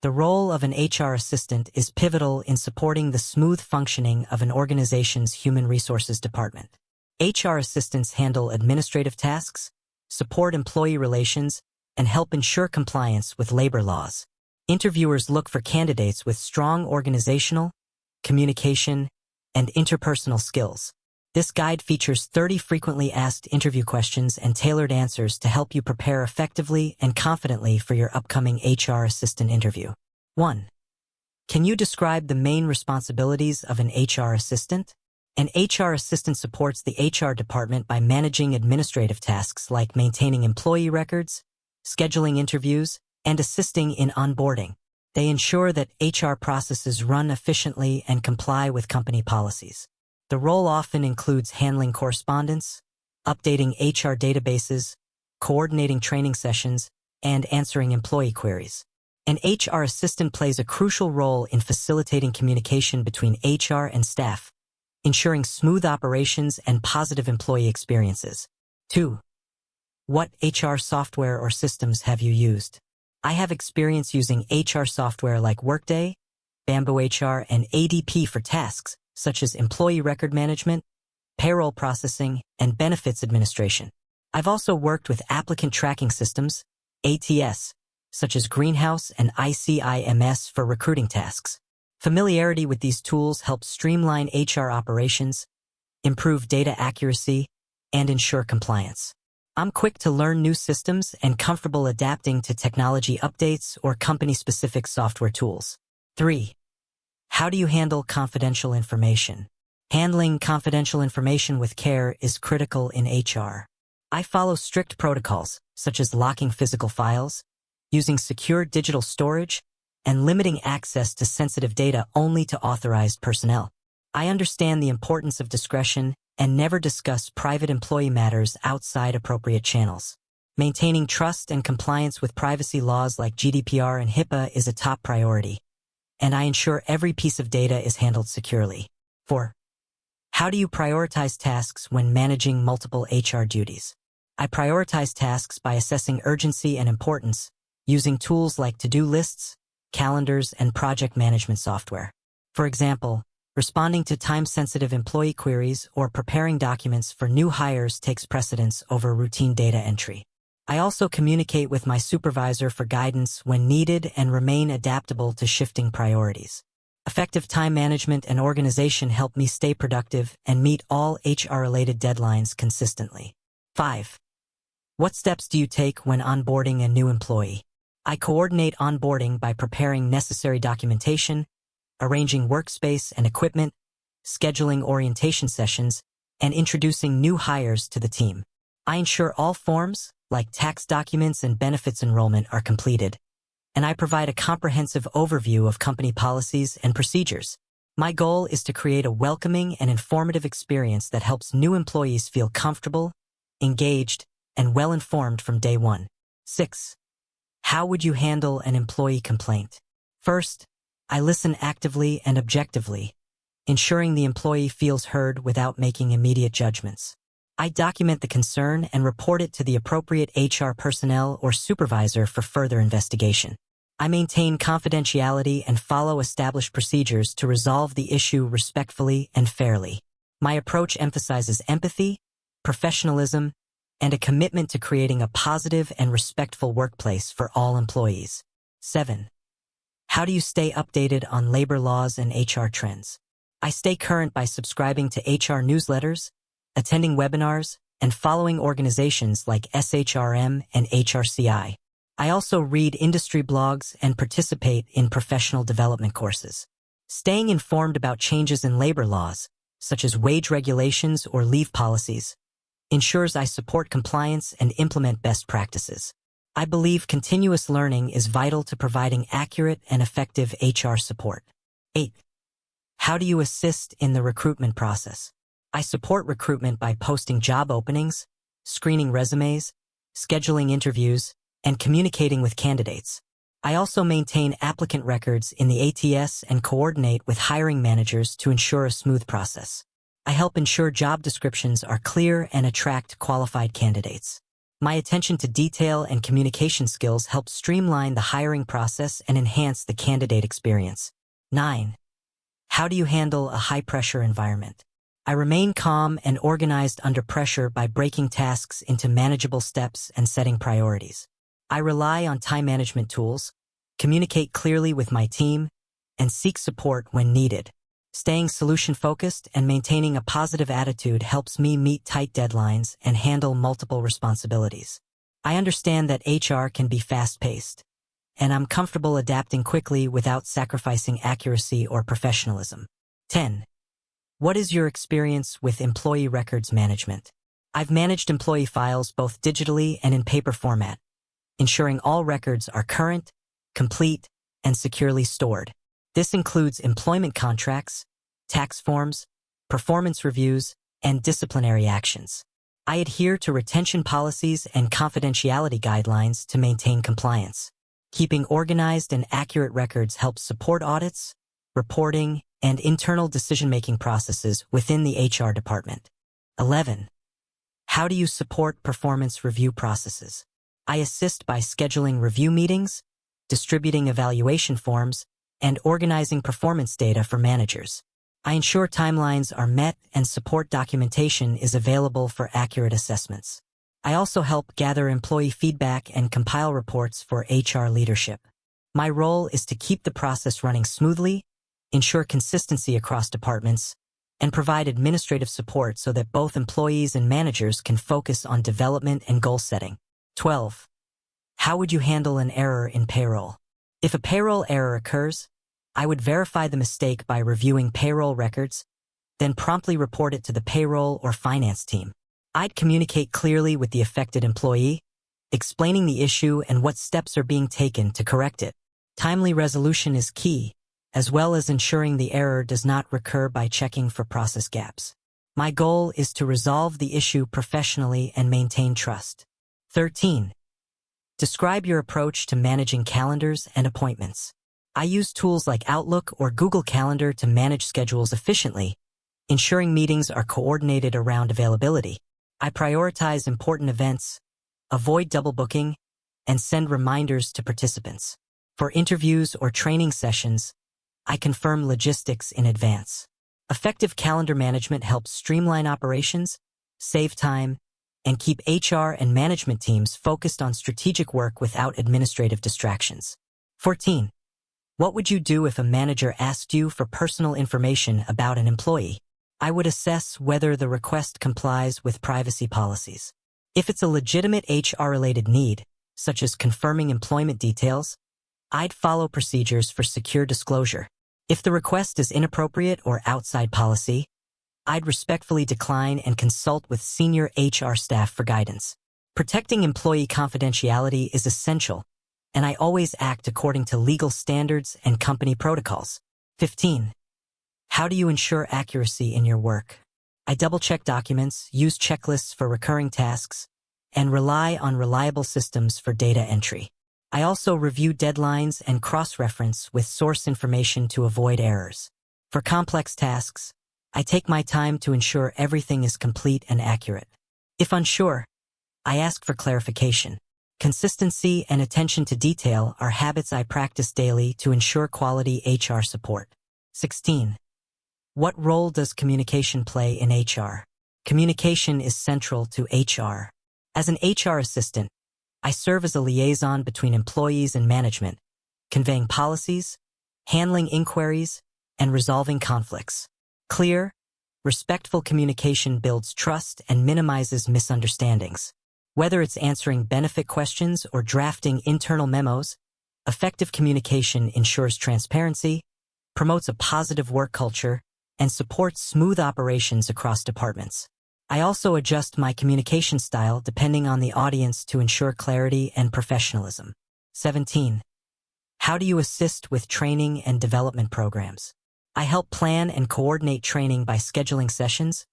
The role of an HR assistant is pivotal in supporting the smooth functioning of an organization's human resources department. HR assistants handle administrative tasks, support employee relations, and help ensure compliance with labor laws. Interviewers look for candidates with strong organizational, communication, and interpersonal skills. This guide features 30 frequently asked interview questions and tailored answers to help you prepare effectively and confidently for your upcoming HR assistant interview. 1. Can you describe the main responsibilities of an HR assistant? An HR assistant supports the HR department by managing administrative tasks like maintaining employee records, scheduling interviews, and assisting in onboarding. They ensure that HR processes run efficiently and comply with company policies. The role often includes handling correspondence, updating HR databases, coordinating training sessions, and answering employee queries. An HR assistant plays a crucial role in facilitating communication between HR and staff, ensuring smooth operations and positive employee experiences. 2. What HR software or systems have you used? I have experience using HR software like Workday, Bamboo HR, and ADP for tasks such as employee record management, payroll processing, and benefits administration. I've also worked with applicant tracking systems, ATS, such as Greenhouse and ICIMS for recruiting tasks. Familiarity with these tools helps streamline HR operations, improve data accuracy, and ensure compliance. I'm quick to learn new systems and comfortable adapting to technology updates or company-specific software tools. 3. How do you handle confidential information? Handling confidential information with care is critical in HR. I follow strict protocols, such as locking physical files, using secure digital storage, and limiting access to sensitive data only to authorized personnel. I understand the importance of discretion and never discuss private employee matters outside appropriate channels. Maintaining trust and compliance with privacy laws like GDPR and HIPAA is a top priority, and I ensure every piece of data is handled securely. 4. How do you prioritize tasks when managing multiple HR duties? I prioritize tasks by assessing urgency and importance, using tools like to-do lists, calendars, and project management software. For example, responding to time-sensitive employee queries or preparing documents for new hires takes precedence over routine data entry. I also communicate with my supervisor for guidance when needed and remain adaptable to shifting priorities. Effective time management and organization help me stay productive and meet all HR-related deadlines consistently. 5. What steps do you take when onboarding a new employee? I coordinate onboarding by preparing necessary documentation, arranging workspace and equipment, scheduling orientation sessions, and introducing new hires to the team. I ensure all forms, like tax documents and benefits enrollment, are completed, and I provide a comprehensive overview of company policies and procedures. My goal is to create a welcoming and informative experience that helps new employees feel comfortable, engaged, and well-informed from day one. 6. How would you handle an employee complaint? First, I listen actively and objectively, ensuring the employee feels heard without making immediate judgments. I document the concern and report it to the appropriate HR personnel or supervisor for further investigation. I maintain confidentiality and follow established procedures to resolve the issue respectfully and fairly. My approach emphasizes empathy, professionalism, and a commitment to creating a positive and respectful workplace for all employees. 7. How do you stay updated on labor laws and HR trends? I stay current by subscribing to HR newsletters, attending webinars, and following organizations like SHRM and HRCI. I also read industry blogs and participate in professional development courses. Staying informed about changes in labor laws, such as wage regulations or leave policies, ensures I support compliance and implement best practices. I believe continuous learning is vital to providing accurate and effective HR support. 8. How do you assist in the recruitment process? I support recruitment by posting job openings, screening resumes, scheduling interviews, and communicating with candidates. I also maintain applicant records in the ATS and coordinate with hiring managers to ensure a smooth process. I help ensure job descriptions are clear and attract qualified candidates. My attention to detail and communication skills help streamline the hiring process and enhance the candidate experience. 9. How do you handle a high-pressure environment? I remain calm and organized under pressure by breaking tasks into manageable steps and setting priorities. I rely on time management tools, communicate clearly with my team, and seek support when needed. Staying solution-focused and maintaining a positive attitude helps me meet tight deadlines and handle multiple responsibilities. I understand that HR can be fast-paced, and I'm comfortable adapting quickly without sacrificing accuracy or professionalism. 10. What is your experience with employee records management? I've managed employee files both digitally and in paper format, ensuring all records are current, complete, and securely stored. This includes employment contracts, tax forms, performance reviews, and disciplinary actions. I adhere to retention policies and confidentiality guidelines to maintain compliance. Keeping organized and accurate records helps support audits, reporting, and internal decision-making processes within the HR department. 11. How do you support performance review processes? I assist by scheduling review meetings, distributing evaluation forms, and organizing performance data for managers. I ensure timelines are met and support documentation is available for accurate assessments. I also help gather employee feedback and compile reports for HR leadership. My role is to keep the process running smoothly, ensure consistency across departments, and provide administrative support so that both employees and managers can focus on development and goal setting. 12. How would you handle an error in payroll? If a payroll error occurs, I would verify the mistake by reviewing payroll records, then promptly report it to the payroll or finance team. I'd communicate clearly with the affected employee, explaining the issue and what steps are being taken to correct it. Timely resolution is key, as well as ensuring the error does not recur by checking for process gaps. My goal is to resolve the issue professionally and maintain trust. 13. Describe your approach to managing calendars and appointments. I use tools like Outlook or Google Calendar to manage schedules efficiently, ensuring meetings are coordinated around availability. I prioritize important events, avoid double booking, and send reminders to participants. For interviews or training sessions, I confirm logistics in advance. Effective calendar management helps streamline operations, save time, and keep HR and management teams focused on strategic work without administrative distractions. 14. What would you do if a manager asked you for personal information about an employee? I would assess whether the request complies with privacy policies. If it's a legitimate HR-related need, such as confirming employment details, I'd follow procedures for secure disclosure. If the request is inappropriate or outside policy, I'd respectfully decline and consult with senior HR staff for guidance. Protecting employee confidentiality is essential, and I always act according to legal standards and company protocols. 15. How do you ensure accuracy in your work? I double-check documents, use checklists for recurring tasks, and rely on reliable systems for data entry. I also review deadlines and cross-reference with source information to avoid errors. For complex tasks, I take my time to ensure everything is complete and accurate. If unsure, I ask for clarification. Consistency and attention to detail are habits I practice daily to ensure quality HR support. 16. What role does communication play in HR? Communication is central to HR. As an HR assistant, I serve as a liaison between employees and management, conveying policies, handling inquiries, and resolving conflicts. Clear, respectful communication builds trust and minimizes misunderstandings. Whether it's answering benefit questions or drafting internal memos, effective communication ensures transparency, promotes a positive work culture, and supports smooth operations across departments. I also adjust my communication style depending on the audience to ensure clarity and professionalism. 17. How do you assist with training and development programs? I help plan and coordinate training by scheduling sessions,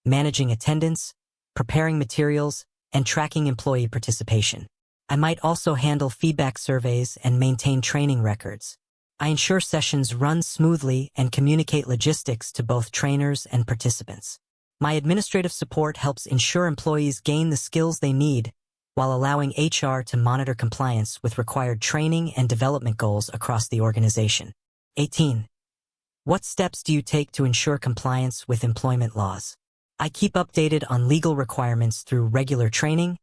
managing attendance, preparing materials, and tracking employee participation. I might also handle feedback surveys and maintain training records. I ensure sessions run smoothly and communicate logistics to both trainers and participants. My administrative support helps ensure employees gain the skills they need while allowing HR to monitor compliance with required training and development goals across the organization. 18. What steps do you take to ensure compliance with employment laws? I keep updated on legal requirements through regular training,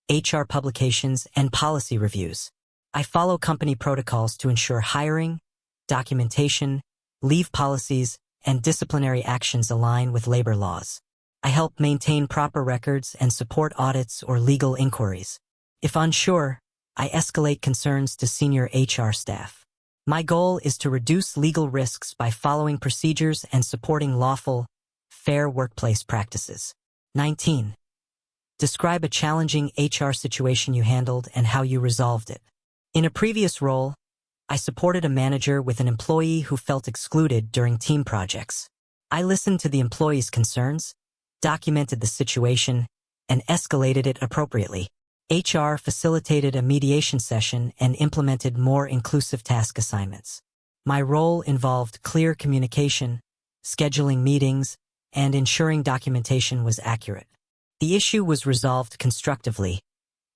HR publications, and policy reviews. I follow company protocols to ensure hiring, documentation, leave policies, and disciplinary actions align with labor laws. I help maintain proper records and support audits or legal inquiries. If unsure, I escalate concerns to senior HR staff. My goal is to reduce legal risks by following procedures and supporting lawful, fair workplace practices. 19. Describe a challenging HR situation you handled and how you resolved it. In a previous role, I supported a manager with an employee who felt excluded during team projects. I listened to the employee's concerns, documented the situation, and escalated it appropriately. HR facilitated a mediation session and implemented more inclusive task assignments. My role involved clear communication, scheduling meetings, and ensuring documentation was accurate. The issue was resolved constructively,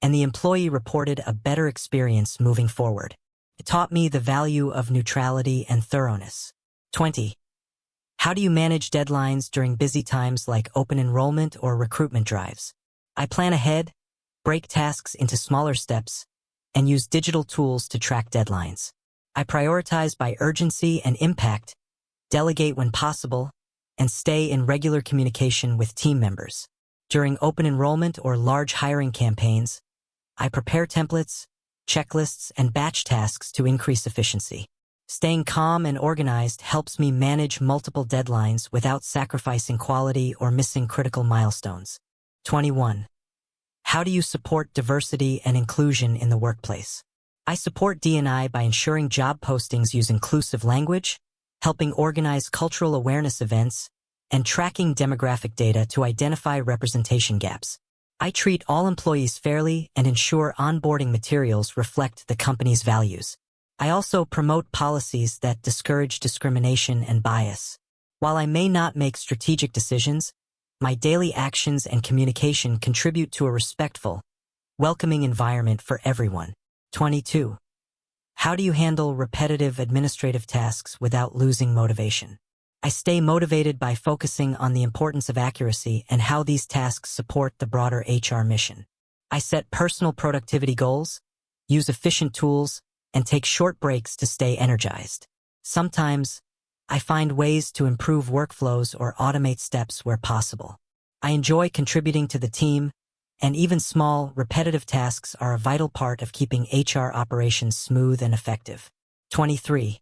and the employee reported a better experience moving forward. It taught me the value of neutrality and thoroughness. 20. How do you manage deadlines during busy times like open enrollment or recruitment drives? I plan ahead, break tasks into smaller steps, and use digital tools to track deadlines. I prioritize by urgency and impact, delegate when possible, and stay in regular communication with team members. During open enrollment or large hiring campaigns, I prepare templates, checklists, and batch tasks to increase efficiency. Staying calm and organized helps me manage multiple deadlines without sacrificing quality or missing critical milestones. 21. How do you support diversity and inclusion in the workplace? I support D&I by ensuring job postings use inclusive language, helping organize cultural awareness events, and tracking demographic data to identify representation gaps. I treat all employees fairly and ensure onboarding materials reflect the company's values. I also promote policies that discourage discrimination and bias. While I may not make strategic decisions, my daily actions and communication contribute to a respectful, welcoming environment for everyone. 22. How do you handle repetitive administrative tasks without losing motivation? I stay motivated by focusing on the importance of accuracy and how these tasks support the broader HR mission. I set personal productivity goals, use efficient tools, and take short breaks to stay energized. Sometimes, I find ways to improve workflows or automate steps where possible. I enjoy contributing to the team, and even small, repetitive tasks are a vital part of keeping HR operations smooth and effective. 23.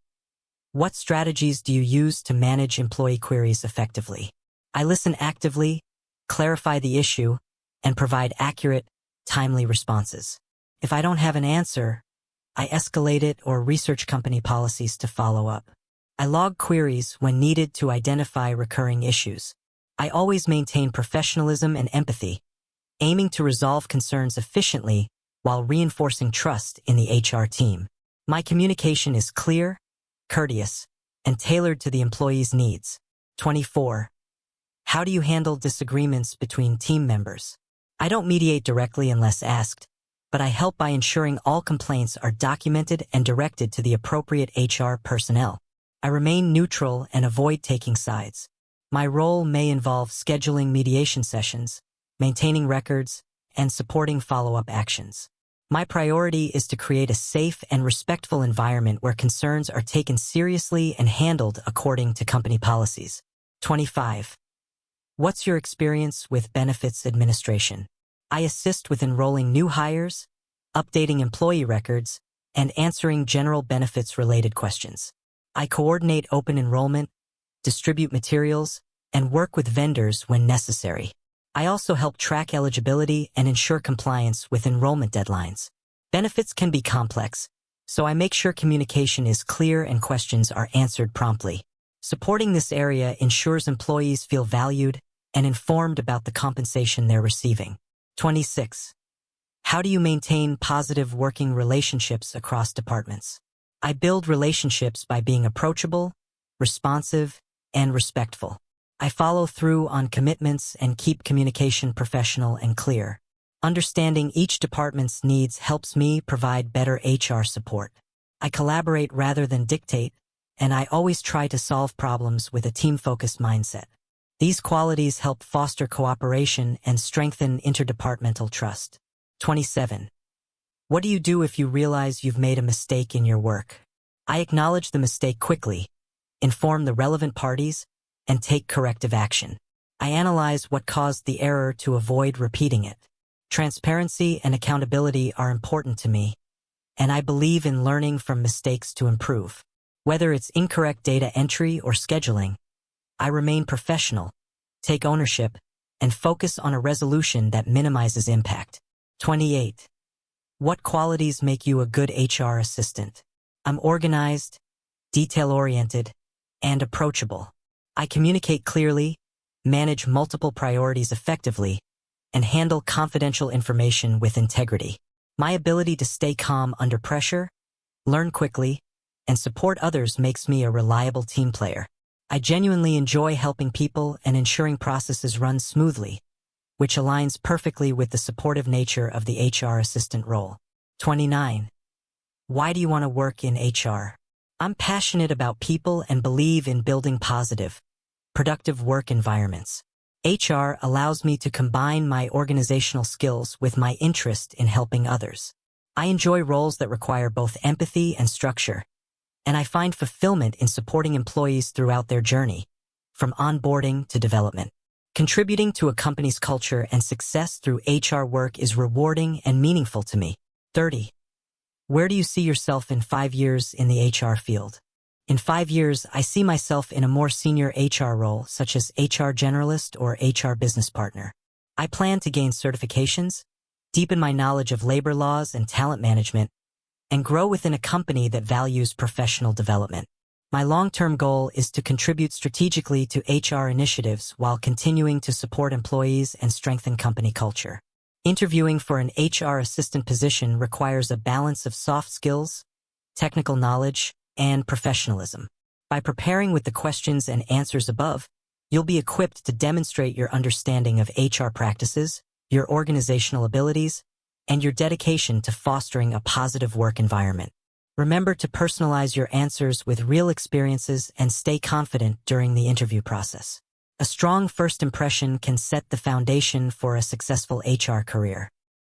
What strategies do you use to manage employee queries effectively? I listen actively, clarify the issue, and provide accurate, timely responses. If I don't have an answer, I escalate it or research company policies to follow up. I log queries when needed to identify recurring issues. I always maintain professionalism and empathy, aiming to resolve concerns efficiently while reinforcing trust in the HR team. My communication is clear, courteous, and tailored to the employee's needs. 24. How do you handle disagreements between team members? I don't mediate directly unless asked, but I help by ensuring all complaints are documented and directed to the appropriate HR personnel. I remain neutral and avoid taking sides. My role may involve scheduling mediation sessions, maintaining records, and supporting follow-up actions. My priority is to create a safe and respectful environment where concerns are taken seriously and handled according to company policies. 25. What's your experience with benefits administration? I assist with enrolling new hires, updating employee records, and answering general benefits-related questions. I coordinate open enrollment, distribute materials, and work with vendors when necessary. I also help track eligibility and ensure compliance with enrollment deadlines. Benefits can be complex, so I make sure communication is clear and questions are answered promptly. Supporting this area ensures employees feel valued and informed about the compensation they're receiving. 26. How do you maintain positive working relationships across departments? I build relationships by being approachable, responsive, and respectful. I follow through on commitments and keep communication professional and clear. Understanding each department's needs helps me provide better HR support. I collaborate rather than dictate, and I always try to solve problems with a team-focused mindset. These qualities help foster cooperation and strengthen interdepartmental trust. 27. What do you do if you realize you've made a mistake in your work? I acknowledge the mistake quickly, inform the relevant parties, and take corrective action. I analyze what caused the error to avoid repeating it. Transparency and accountability are important to me, and I believe in learning from mistakes to improve. Whether it's incorrect data entry or scheduling, I remain professional, take ownership, and focus on a resolution that minimizes impact. 28. What qualities make you a good HR assistant? I'm organized, detail-oriented, and approachable. I communicate clearly, manage multiple priorities effectively, and handle confidential information with integrity. My ability to stay calm under pressure, learn quickly, and support others makes me a reliable team player. I genuinely enjoy helping people and ensuring processes run smoothly, which aligns perfectly with the supportive nature of the HR assistant role. 29. Why do you want to work in HR? I'm passionate about people and believe in building positive, productive work environments. HR allows me to combine my organizational skills with my interest in helping others. I enjoy roles that require both empathy and structure, and I find fulfillment in supporting employees throughout their journey, from onboarding to development. Contributing to a company's culture and success through HR work is rewarding and meaningful to me. 30. Where do you see yourself in 5 years in the HR field? In 5 years, I see myself in a more senior HR role, such as HR generalist or HR business partner. I plan to gain certifications, deepen my knowledge of labor laws and talent management, and grow within a company that values professional development. My long-term goal is to contribute strategically to HR initiatives while continuing to support employees and strengthen company culture. Interviewing for an HR assistant position requires a balance of soft skills, technical knowledge, and professionalism. By preparing with the questions and answers above, you'll be equipped to demonstrate your understanding of HR practices, your organizational abilities, and your dedication to fostering a positive work environment. Remember to personalize your answers with real experiences and stay confident during the interview process. A strong first impression can set the foundation for a successful HR career.